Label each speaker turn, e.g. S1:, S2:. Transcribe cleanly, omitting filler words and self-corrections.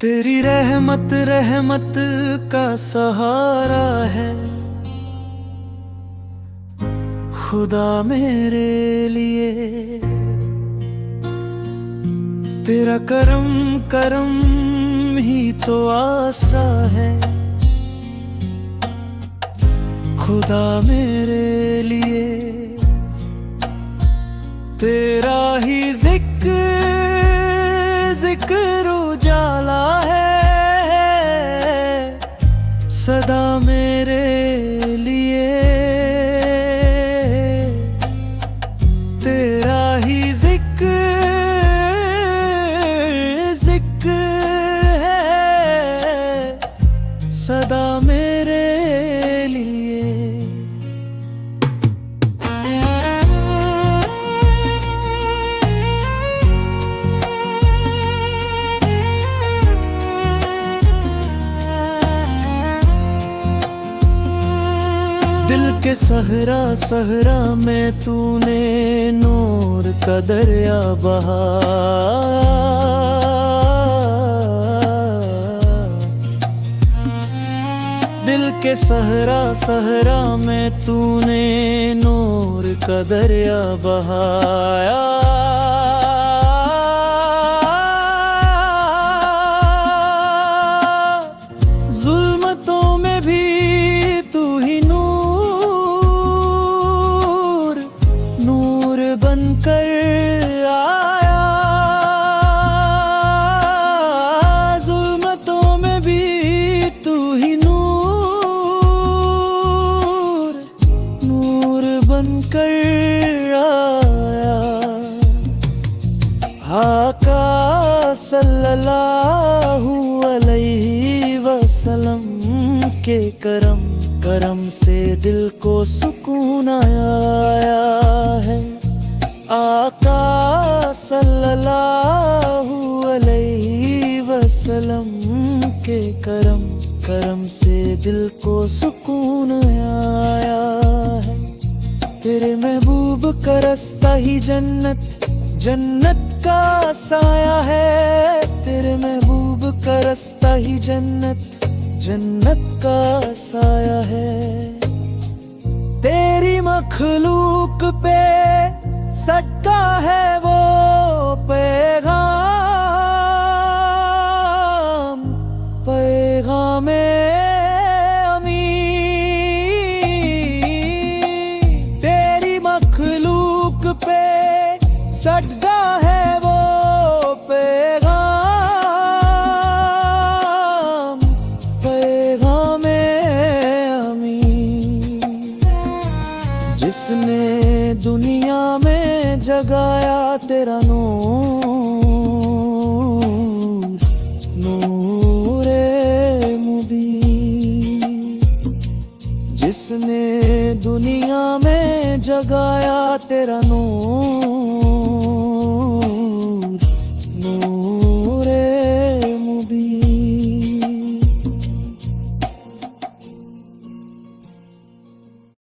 S1: तेरी रहमत रहमत का सहारा है खुदा मेरे लिए। तेरा करम करम ही तो आसरा है खुदा मेरे लिए। तेरा ही जिक्र जिक्र उजाला है सदा मेरे लिए। तेरा ही जिक्र जिक्र है सदा मेरे लिए। दिल के सहरा सहरा में तूने नूर का दरिया बहा। दिल के सहरा सहरा में तूने नूर का दरिया बहाया। जुल्मतों में भी तू ही नूर बनकर आया। जुल्मतों में भी तू ही नूर बनकर आया। आका सल्लल्लाहु अलैहि वसल्लम के करम करम से दिल को सुकून आया है। आका सल्लल्लाहु अलैहि वसल्लम के करम करम से दिल को सुकून आया है। तेरे महबूब का रास्ता ही जन्नत जन्नत का साया है। तेरे महबूब का रास्ता ही जन्नत जन्नत का साया है। तेरी मखलूक पे सटका है वो पैगाम पैगामे अमी। तेरी मखलूक पे सटका है वो जिसने दुनिया में जगाया तेरा नूर नूरे मुबीन। जिसने दुनिया में जगाया तेरा नूर